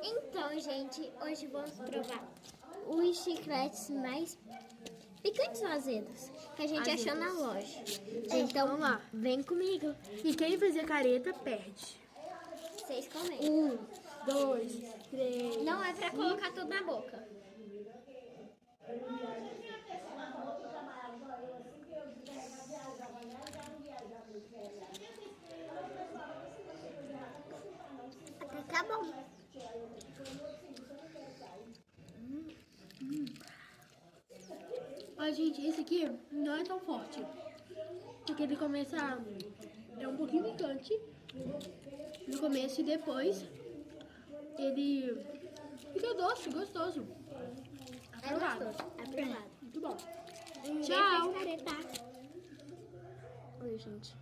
Então, gente, hoje vamos provar os chicletes mais picantes ou azedos que a gente achou na loja. Então, vamos lá. Vem comigo. E quem fizer careta, perde. Vocês comem. 1, 2, 3. Não é pra colocar tudo na boca. Até tá bom. Ó, gente, esse aqui não é tão forte. Porque ele começa... É um pouquinho picante no começo e depois ele fica doce, gostoso. É gostoso. Aprovado. Muito bom. Ninguém Tchau. fez careta. Oi, gente.